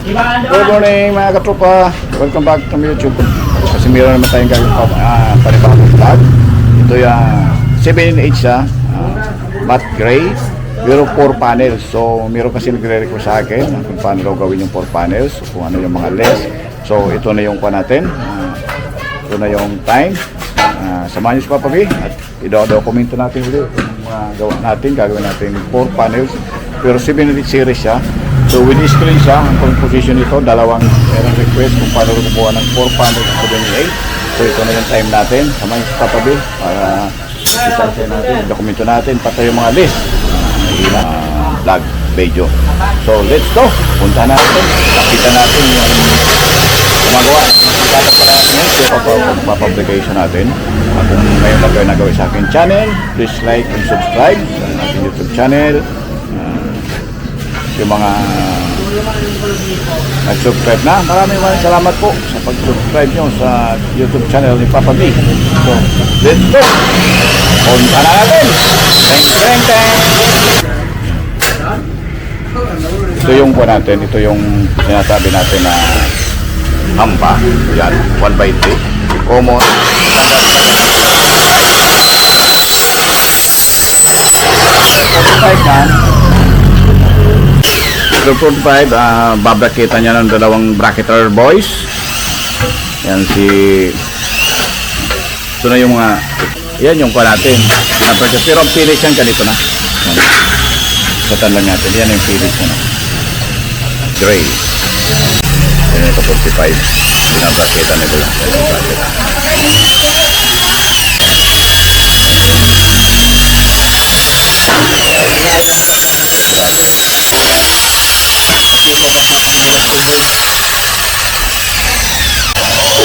Good morning mga katropa. Welcome back to YouTube. Kasi meron naman tayong gagawin panibagong vlog. Ito yung 7-inch matte gray pero 4 panels. So meron kasi nagre-request sa akin kung paano daw gawin yung 4 panels, kung ano yung mga less. So ito na yung pa natin. Ito na yung time. Samahan niyo si Papa B at i-dokumento natin ulit yung mga gawa natin. Gagawin natin 4 panels pero 7-inch series siya. So with screen siya, ang composition nito, dalawang merong request kung paano kumuha ng 4 panels sa 78. So ito na yung time natin. Samahan si Papa B para isasay natin, dokumento natin, pati yung mga list vlog, video. So let's go! Punta natin, nakita natin yung gumagawa. Tapos para ngayon, papublication natin. At kung ngayon lang kayo nagawin sa akin channel, please like and subscribe sa ating YouTube channel. Yung mga nag-subscribe na, maraming salamat po sa pag-subscribe nyo sa YouTube channel ni Papa B. So, let's go! Punta na natin! Teng, teng, teng! Ito yung po natin, ito yung sinasabi natin na hampa. Yan, 1x3. Common. Ito 45, babrakita niya ng dalawang bracketer boys. Yan si... Ito na yung mga... Yan yung ko natin. Pero ang finish yan ganito na. Satan lang natin. Yan yung finish na. Gray. Yan yung 45. Binabrakita nila lang.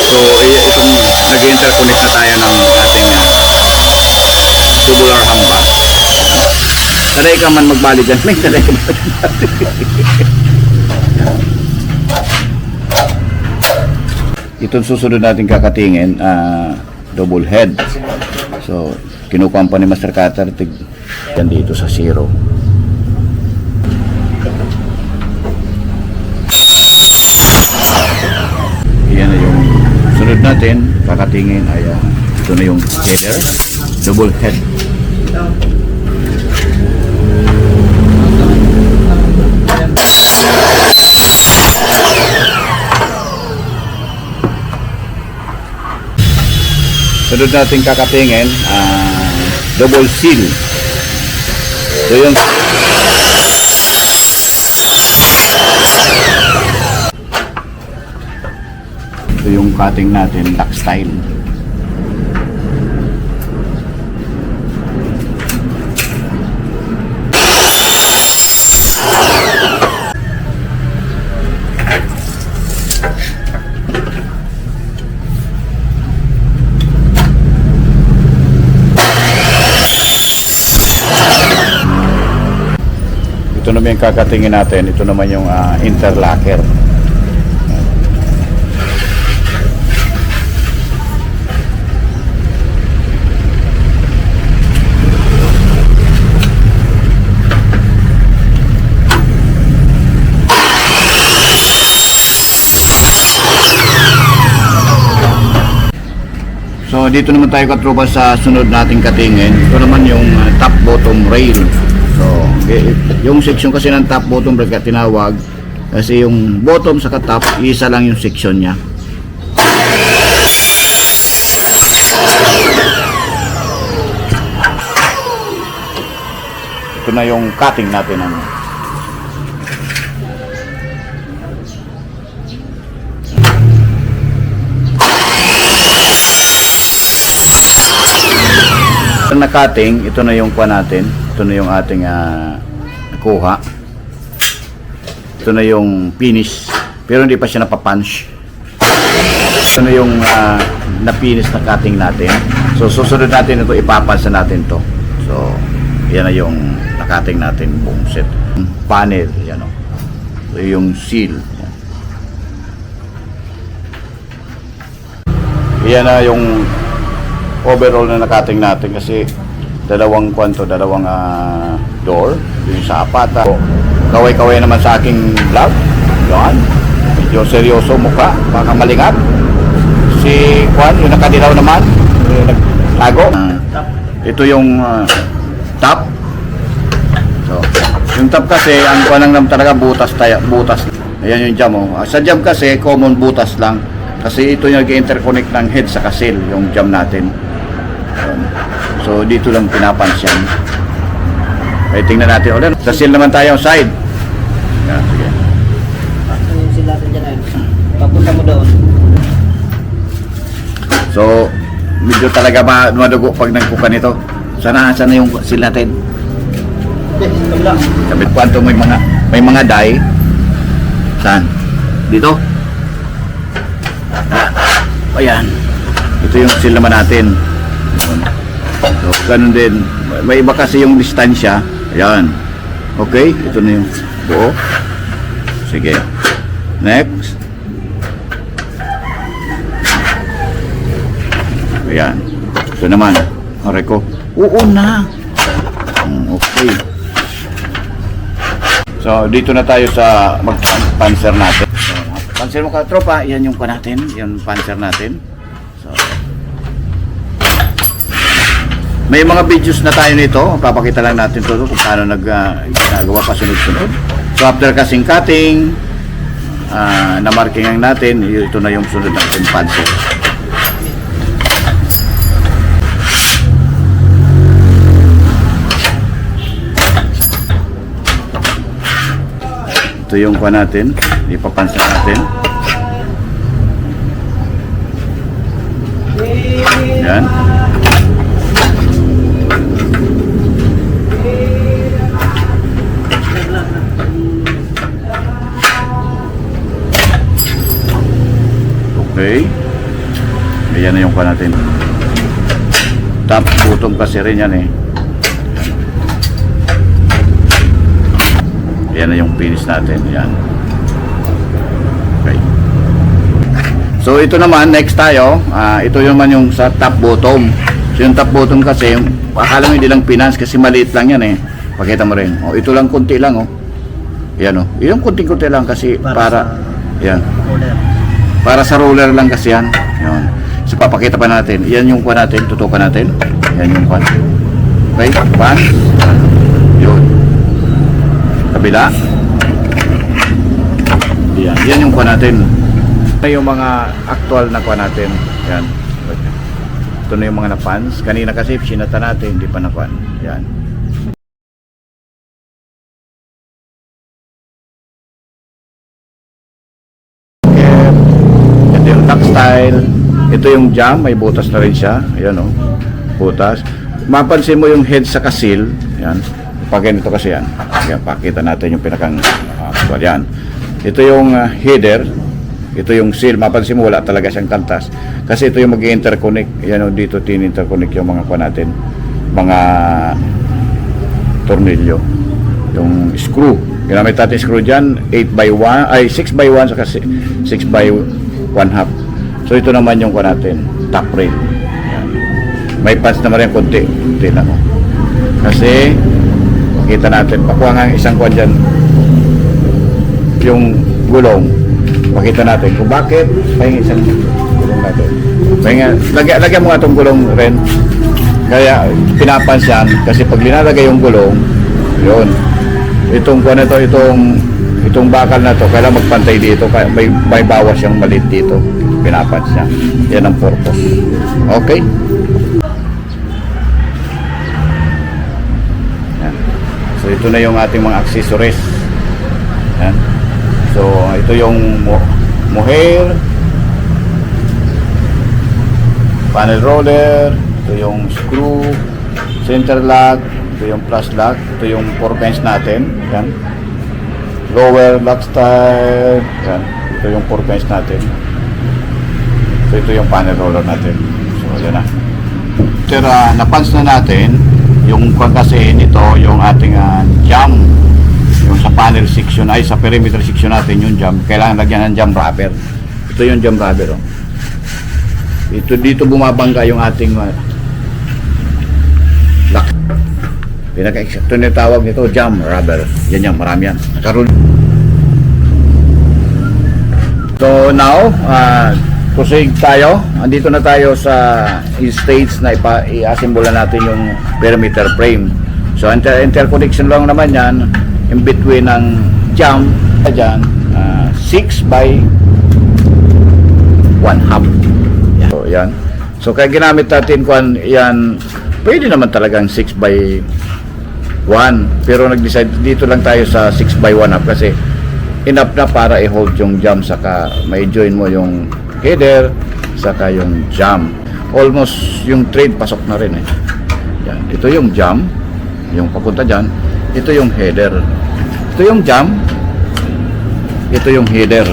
So, nag-interconnect na tayo ng ating tubular hamba. Sanay ka man magbali dyan. May sanay ka man magbali. Itong susunod natin kakatingin, double head. So, kinukuha pa ni Master Cutter. Yan dito sa 0. Yan na yung sunod natin, kakatingin ay ito na yung header, double head. Sunod natin kakatingin, double seal. So yung ito yung cutting natin, lock style. Ito naman yung kakatingin natin, ito naman yung interlocker. So dito naman tayo katropa sa sunod nating katingin. Ito naman yung top bottom rail. So yung section kasi ng top bottom rail tinawag kasi yung bottom sa top isa lang yung section niya. Ito na yung cutting natin ng na cutting. Ito na yung kuha natin. Ito na yung ating kuha. Ito na yung finish pero hindi pa siya napapunch. Ito na yung na-finish na cutting natin. So susunod natin ito, ipapansa natin to. So yan na yung na-cutting natin buong set. Panel, yan o. So yung seal. Yan na yung overall na nakating natin kasi dalawang door yung sa apat. Kaway-kaway naman sa aking vlog yan. Medyo seryoso mukha, baka malingap. Si Juan, yung nakadilaw naman, yung nagtago. Ito yung top. So, yung top kasi, ang kuha lang naman talaga butas. Ayan yung jam. Oh. Sa jam kasi, common butas lang. Kasi ito yung nag-interconnect ng head sa kasil, yung jam natin. Ayan. So, dito lang pinapansyan. Ay, tingnan natin ulit. Sa seal naman tayo, side. Yan, sige. Ano yung seal natin dyan ay? Papunta mo doon. So, medyo talaga madugo pag nagkuka nito. Sana yung seal natin. Ito lang. Sabi kwanto may mga die. Saan? Dito. Ayan. Ito yung seal naman natin. So, ganun din. May iba kasi yung distansya. Ayan. Okay, ito na yung buo. Sige. Next. Ayan. Ito naman. Aray ko. Oo na. Okay. So, dito na tayo sa mag-panser natin. So, panser mo ka, tropa. Yan yung pa natin. Yung panser natin. So, may mga videos na tayo nito. Papakita lang natin ito kung paano ginagawa pa sunod-sunod. So, after kasing cutting, na marking natin, ito na yung sunod natin panser. Ito yung kuha natin, ipapansin natin. Yan. Okay. Ayan na yung kuha natin. Top bottom kasi rin yan eh. Yan na yung finish natin. Yan. Okay. So ito naman, next tayo. Ito naman yung sa top bottom. So yung top bottom kasi, akala mo hindi lang pinans kasi maliit lang yan eh. Pakita mo rin. Oh, ito lang kunti lang oh. Yan oh. Yung kunti-kunti lang kasi para yan. Para sa roller lang kasi yan. Yan. So papakita pa natin. Yan yung kuha natin. Tutukan natin. Yan yung kuha. Okay. Pan. Yun. Kabila. Yan. Yan yung kuha natin. Yung mga actual na kuha natin. Yan. Ito na yung mga na-pans. Kanina kasi sinata natin. Hindi pa na-pan. Yan. Ito yung tuck style. Ito yung jam. May butas na rin siya. Ayan o. Butas. Mapansin mo yung head sa kasil. Yan. Pag ganito kasi yan. Yan, pakita natin yung pinakang actual yan. Ito yung header. Ito yung seal. Mapansin mo wala talaga siyang kantas. Kasi ito yung mag-interconnect. Yan o, dito tin-interconnect yung mga kuha natin. Mga tornilyo. Yung screw. Ginamit natin screw dyan. 8x1, ay 6x1 saka 6x1/2. So ito naman yung kuha natin. Top rail. Yan. May pads naman rin konti. Konti lang o. Kasi kita natin, pakuha nga isang kuha dyan yung gulong, pakita natin kung bakit pahingi isang gulong natin. Lagyan mo nga itong gulong rin, kaya pinapansyan kasi pag linalagay yung gulong yun, itong kuha na to, itong bakal na to kailangan magpantay dito, may bawas yung malit dito, pinapansyan. Yan ang purpose. Okay. So ito na yung ating mga accessories. Yan. So ito yung mohair, panel roller, ito yung screw, center lock, ito yung plus lock, ito yung 4 pins natin. Yan. Lower lock style. Yan. Ito yung 4 pins natin. So ito yung panel roller natin. So yan na. Pero napans na natin yung kasi nito yung ating jam, yung sa panel section ay sa perimeter section natin yung jam, kailangan lagyan ng jam rubber. Ito yung jam rubber oh. Ito dito bumabangga yung ating lock. Pinaka-eksakto na tawag nito jam rubber. Yan yan, marami yan. Karoon. So now, proceed tayo. Andito na tayo sa stage na i-assemble natin yung perimeter frame. So interconnection lang naman yan in between ng jump dyan, 6 by 1/2. So yan. So kaya ginamit natin kung yan, pwede naman talagang 6 by 1, pero nag-decide dito lang tayo sa 6 by 1/2 kasi enough na para i-hold yung jump, saka may join mo yung header saka yung jump. Almost yung thread pasok na rin eh. Yan. Ito yung jump, yung papunta dyan. Ito yung header. Ito yung jump. Ito yung header.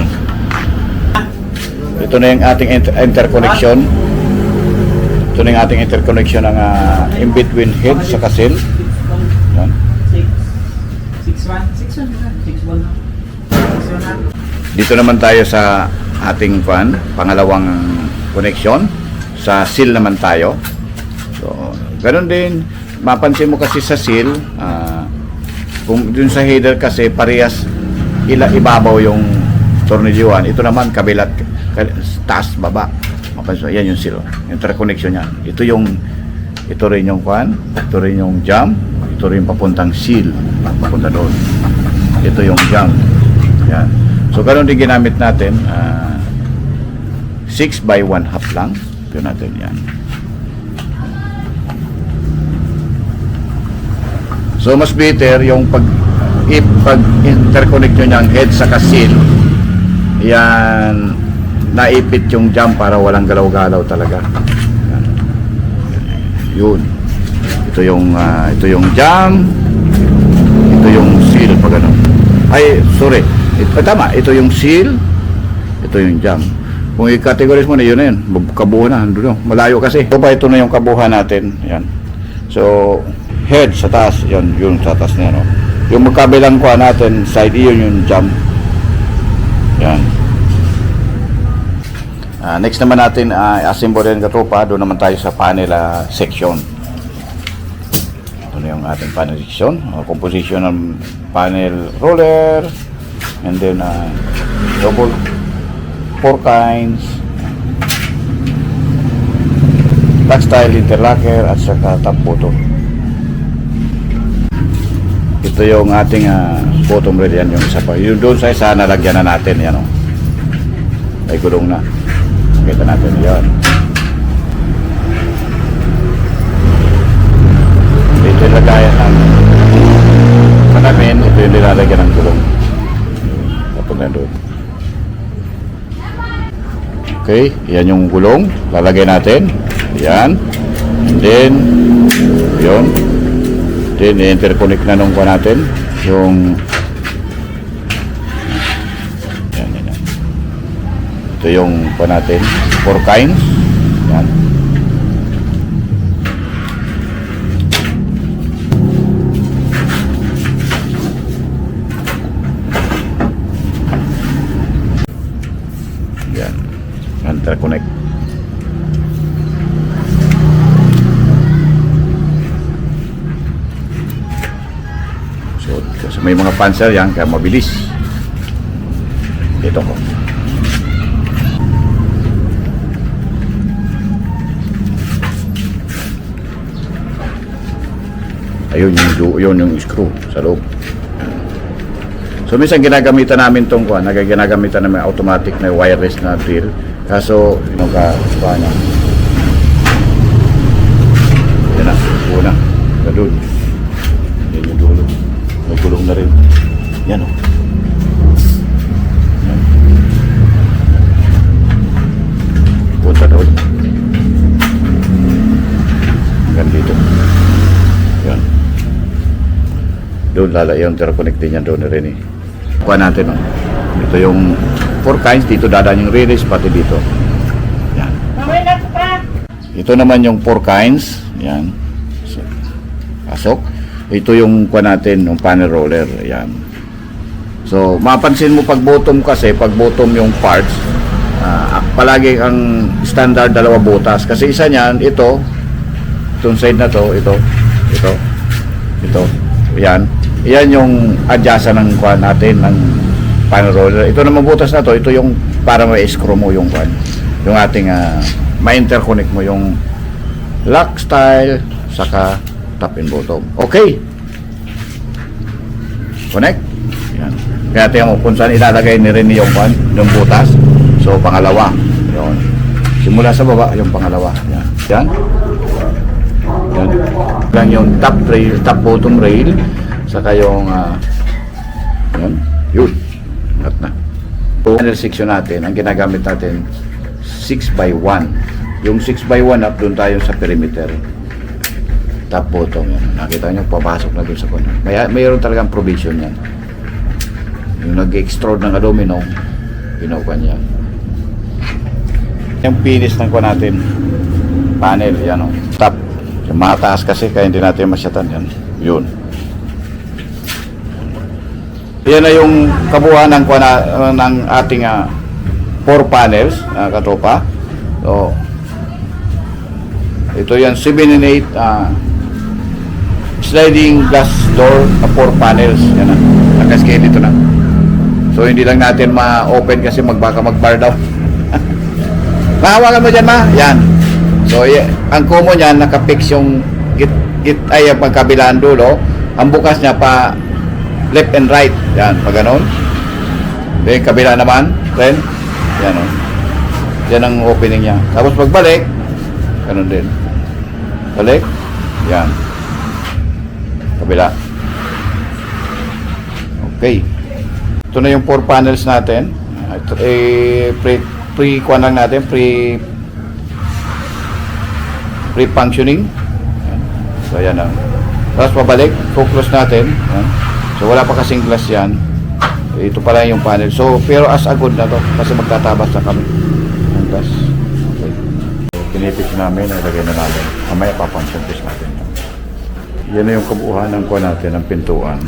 Ito na yung ating interconnection. Ito na yung ating interconnection ng in between head sa seal. Yan. 6-1. Dito naman tayo sa ating pangalawang connection. Sa seal naman tayo. So, ganun din. Mapansin mo kasi sa seal, kung dun sa header kasi parehas ibabaw yung tornilyuan. Ito naman kabilat, taas, baba. Mapansin mo, yan yung seal. Interconnection yan. Ito rin yung ito rin yung jump, ito rin papuntang seal, papunta doon. Ito yung jump. Yan. So, ganun din ginamit natin. 6 by 1/2 lang. Ito natin yan. So, mas better yung pag interconnect nyo niyang head sa seal, yan, naipit yung jump para walang galaw-galaw talaga. Yan. Yun. Ito yung jump, ito yung seal pag ano. Ay, sorry. Tama, ito yung seal, ito yung jump. Kung i-categorize mo na yun na yun, kabuhan na, malayo kasi. So, ito na yung kabuhan natin. Yan. So, head sa taas, yung sa taas na yan. Oh. Yung magkabilang kuha natin, side, yun yung jump. Yan. Next naman natin, assemble rin katropa, doon naman tayo sa panel section. Ito na yung ating panel section. Composition ng panel roller, and then double 4 kinds, textile interlocker at saka top bottom. Ito yung ating bottom rail, yan yung isa pa. Yung doon sa isa nalagyan na natin yan, oh. Ay gulong na. Kita natin yan. Ito yung lagayan ng panamin. Ito yung nilalagyan ng gulong. Papunta doon. Okay, yan yung gulong, lalagay natin. Yan. And then, yun. Then, interconnect na nung natin. Yung, yan. Ito yung natin. 4 kinds. Yan. Yan. Interconnect. So, kasi may mga panser yan, kaya mabilis. Ito ko. Ayun yung screw sa loob. So, minsan ginagamitan namin itong ginagamitan namin automatic na wireless na drill. Kaso, yung kuha niya. Yan na, una. Gadun. Yan yung dulo. May gulong na rin. Yan o. Yan. Punta doon. Hanggang dito. Yan. Doon lala yung interconnecting niya doon na rin eh. Kuha natin o. Ito yung 4 kinds, dito dadaan yung release pati dito. Yan. Ito naman yung 4 kinds. Yan. So, pasok. Ito yung kuha natin, yung panel roller. Yan. So, mapansin mo pag bottom kasi, pag bottom yung parts, palagi ang standard 2 butas. Kasi isa niyan, ito, itong side na to, ito. Yan. Yan yung adjustan ng kuha natin, ng panel roller. Ito naman butas na to, ito yung para ma-screw mo yung yung ating ma-interconnect mo yung lock style saka top and bottom. Okay, connect. Yan. Kaya tingnan mo kung saan ilalagay ni Rene yung yung butas. So pangalawa yun, simula sa baba yung pangalawa. Yan. Yan. Yan lang yung top rail, top bottom rail saka yung yun at na panel section natin. Ang ginagamit natin 6x1. Yung 6x1 up doon tayo sa perimeter, top bottom. Yan. Nakita nyo papasok na doon sa corner. Mayroon talagang provision yan. Yung nag-extrude ng aluminum, pinukan yan. Yung finish ng kuha natin panel, yan o, top. Yung mataas kasi kaya hindi natin masyatan yan. Yun. Yan na yung kabuuan ng ating 4 panels, katropa. So, ito yan 7 and 8 sliding glass door na 4 panels. Yan na. Naka-scale ito na. So, hindi lang natin ma-open kasi baka mag-bar down. Mahawakan mo dyan, ma. Yan. So, ang common yan, nakapix yung ay magkabilaan dulo. Ang bukas niya pa left and right. Yan, pag ganon. Then, kabila naman. Then, yan o. Yan ang opening niya. Tapos pagbalik, ganon din. Balik. Yan. Kabila. Okay. Ito na yung 4 panels natin. Pre-kuan lang natin. Pre-functioning. So, yan lang. Tapos pabalik. Focus natin. Yan. So, wala pa kasing glass yan. Ito pala yung panel. So, pero as a good na to. Kasi magtatabas na kami ng glass. Okay. So, pinipis namin. Ilagay na namin. Mamaya pa-function test natin. Yan na yung kabuuan ng kuha natin. Ng pintuan.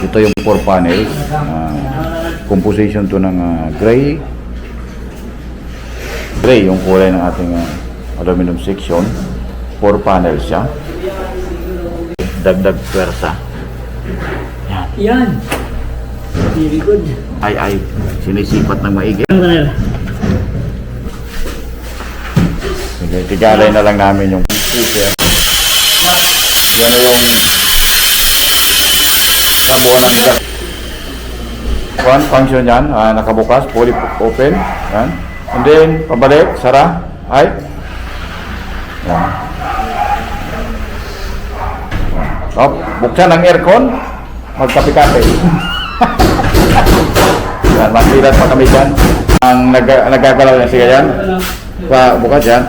Ito yung 4 panels. Composition to ng gray. Gray yung kulay ng ating aluminum section. 4 panels siya. Dagdag pwersa. Yan. Very good. Ay, sinisipat ng maigi. Sige, tigalay na lang namin yung speaker. Yan na yung kabuuan ng gas. One function yan, nakabukas, fully open. Yan. And then, pabalik, sara. Ay. Yan. So, buksan ang aircon, magkape-kape. Yan, masilat pa kami dyan. Ang nagagalaw yan, sige yan. Bukas yan.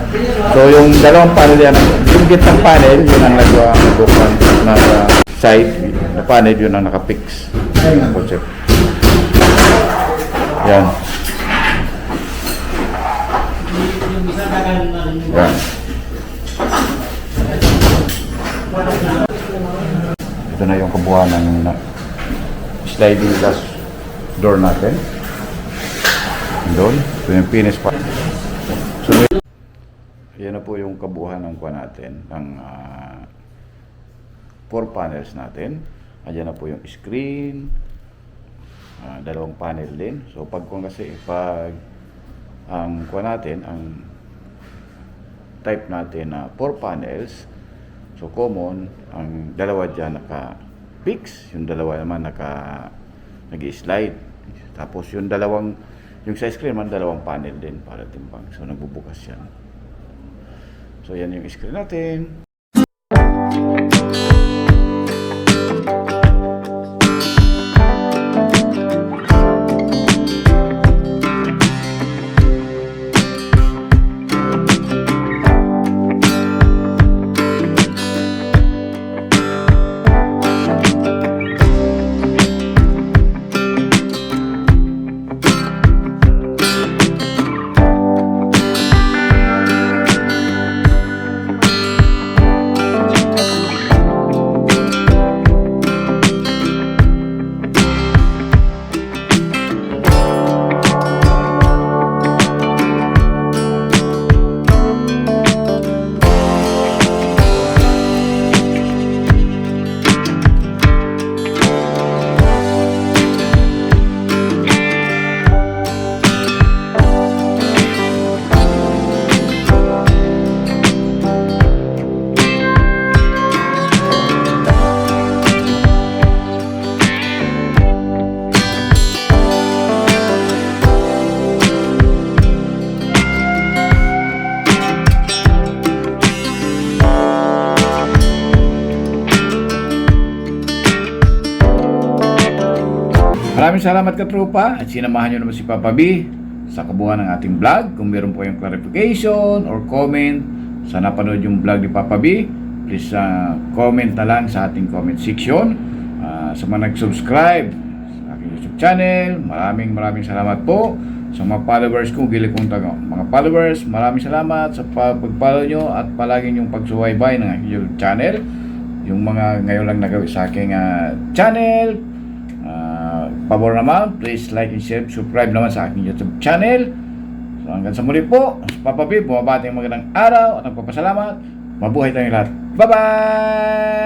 So, yung dalawang panel yan, yung gitnang panel, yun ang nagbukan na side. Na panel, yun ang nakapix. Ang concept. Yan. Yan. Ito na yung kabuuan ng sliding glass door natin. Doon. Ito yung finish part. So, yan na po yung kabuuan ng kuha natin. Ng 4 panels natin. Ayan na po yung screen. Dalawang panel din. So, pag ang kuha natin, ang type natin na 4 panels. So, common, ang dalawa dyan naka-fix, yung dalawa naman nag-slide. Tapos, yung sa screen naman, dalawang panel din para timbang. So, nagbubukas yan. So, yan yung screen natin. salamat katropa at sinamahan nyo naman si Papa B sa kabuuan ng ating vlog. Kung meron po kayong clarification or comment sa napanood yung vlog ni Papa B, please comment na lang sa ating comment section. Sa mga nag-subscribe sa aking YouTube channel, maraming salamat po. Sa mga followers ko, gili kong mga followers, maraming salamat sa pag-follow nyo at palagi nyong pagsubaybay ng aking YouTube channel. Yung mga ngayon lang nagawi sa aking channel, pabor naman, please like and share, subscribe naman sa aking YouTube channel. So hanggang sa muli po, Papa B, bumabati ng magandang araw at nagpapasalamat. Mabuhay tayong lahat. Bye-bye!